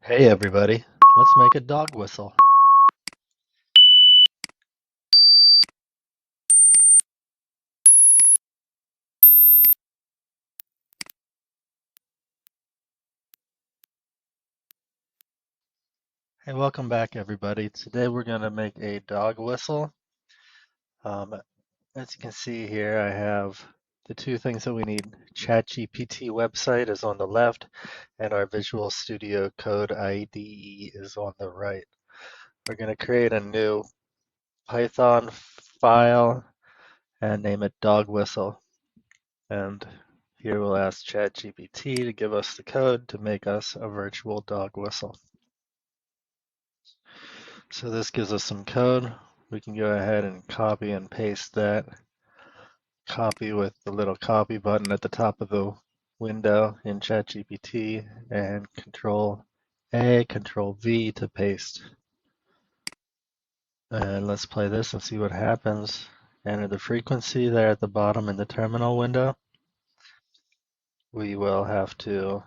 Hey everybody, let's make a dog whistle. Hey, welcome back everybody. Today we're going to make a dog whistle. As you can see here, I have the two things that we need. ChatGPT website is on the left, and our Visual Studio Code IDE is on the right. We're going to create a new Python file and name it dog whistle. And here we'll ask ChatGPT to give us the code to make us a virtual dog whistle. So this gives us some code. We can go ahead and copy and paste that. Copy with the little copy button at the top of the window in ChatGPT and Control A, Control V to paste. And let's play this and see what happens. Enter the frequency there at the bottom in the terminal window. We will have to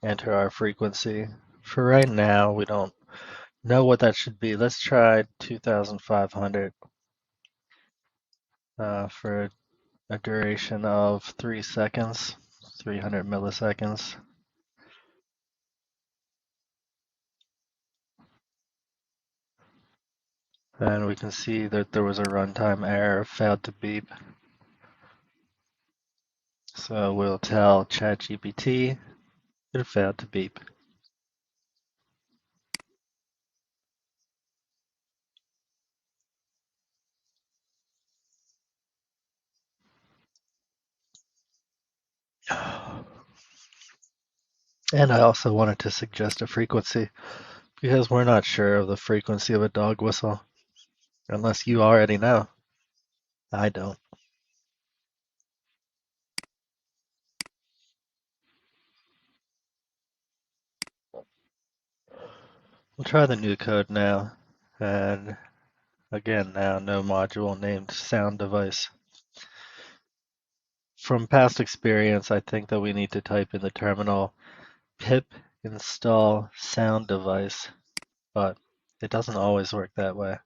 enter our frequency. For right now, we don't know what that should be. Let's try 2,500 for a duration of 3 seconds, 300 milliseconds. And we can see that there was a runtime error, failed to beep. So we'll tell ChatGPT it failed to beep. And I also wanted to suggest a frequency because we're not sure of the frequency of a dog whistle, unless you already know. I don't. We'll try the new code now. And again, now no module named sound device. From past experience, I think that we need to type in the terminal pip install sound device, but it doesn't always work that way.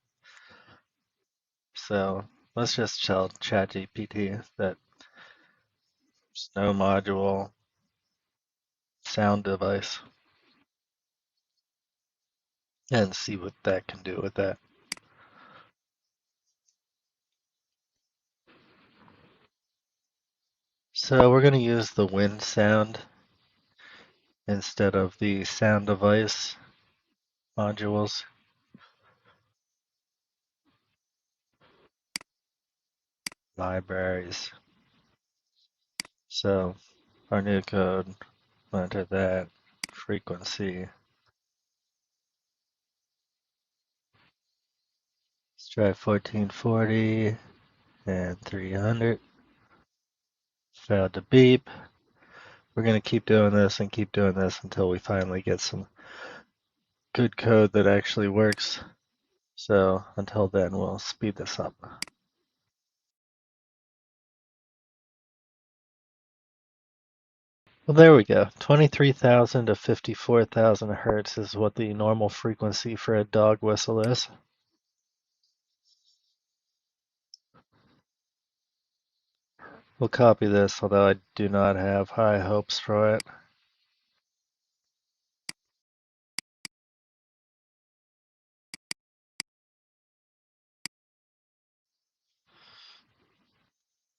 So let's just tell ChatGPT that there's no module sound device and see what that can do with that. So we're going to use the wind sound instead of the sound device modules. Libraries. So our new code, enter that frequency. Let's try 1440 and 300. Failed to beep. We're going to keep doing this and keep doing this until we finally get some good code that actually works. So until then, we'll speed this up. Well, there we go. 23,000 to 54,000 hertz is what the normal frequency for a dog whistle is. We'll copy this, although I do not have high hopes for it.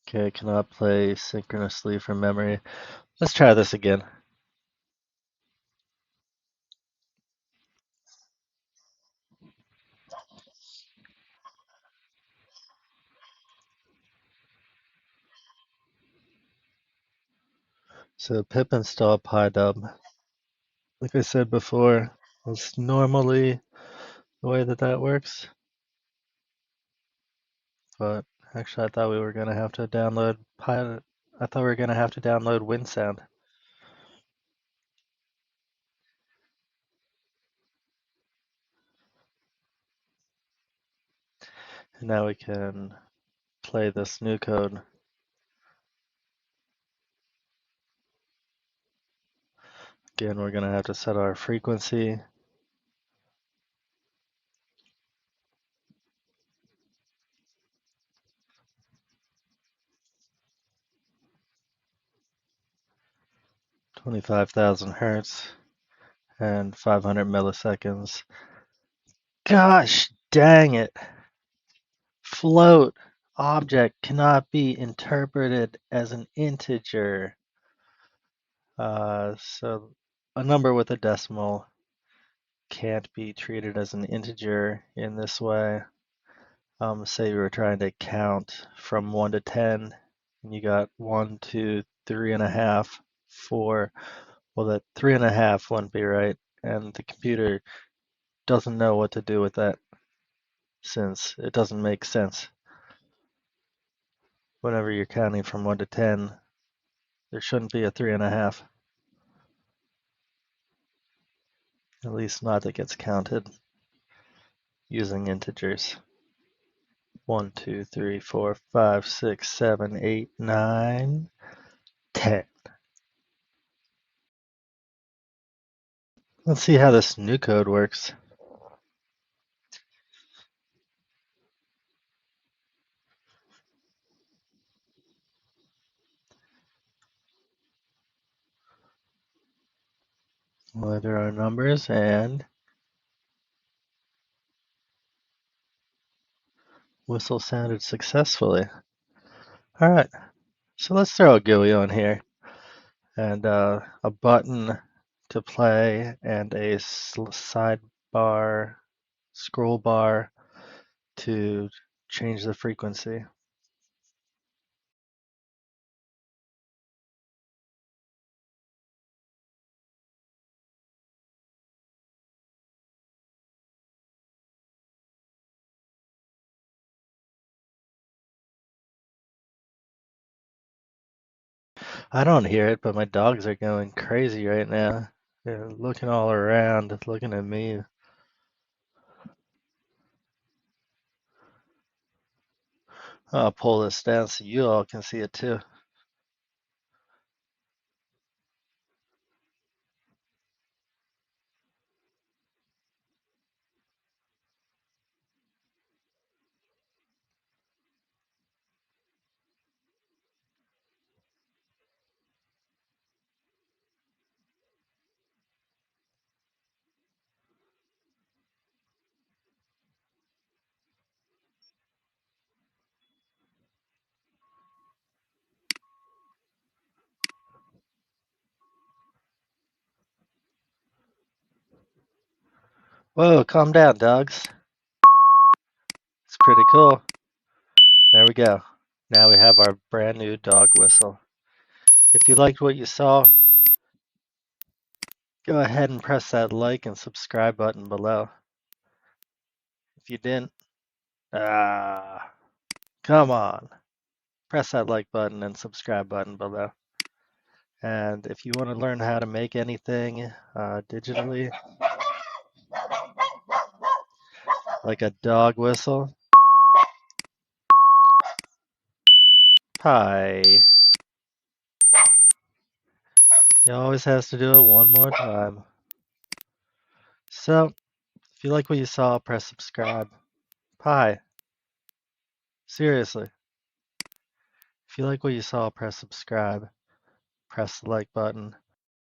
Okay, cannot play synchronously from memory. Let's try this again. So pip install pydub. Like I said before, it's normally the way that works. But actually, I thought we were gonna have to download I thought we were gonna have to download WinSound. And now we can play this new code. Again, we're going to have to set our frequency. $25,000 hertz and 500 milliseconds. Gosh dang it. Float object cannot be interpreted as an integer. So a number with a decimal can't be treated as an integer in this way. Say you were trying to count from 1 to 10, and you got 1, 2, 3.5, 4. Well, that 3.5 wouldn't be right, and the computer doesn't know what to do with that since it doesn't make sense. Whenever you're counting from 1 to 10, there shouldn't be a 3.5. At least not that gets counted using integers. 1, 2, 3, 4, 5, 6, 7, 8, 9, 10. Let's see how this new code works. We'll enter our numbers and whistle sounded successfully. All right, so let's throw a GUI on here and a button to play and a sidebar, scroll bar to change the frequency. I don't hear it, but my dogs are going crazy right now. They're looking all around, looking at me. I'll pull this down so you all can see it too. Whoa, calm down, dogs. It's pretty cool. There we go. Now we have our brand new dog whistle. If you liked what you saw, go ahead and press that like and subscribe button below. If you didn't, come on. Press that like button and subscribe button below. And if you want to learn how to make anything digitally, like a dog whistle, pie. You always has to do it one more time. So, if you like what you saw, press subscribe. Pie. Seriously. If you like what you saw, press subscribe. Press the like button.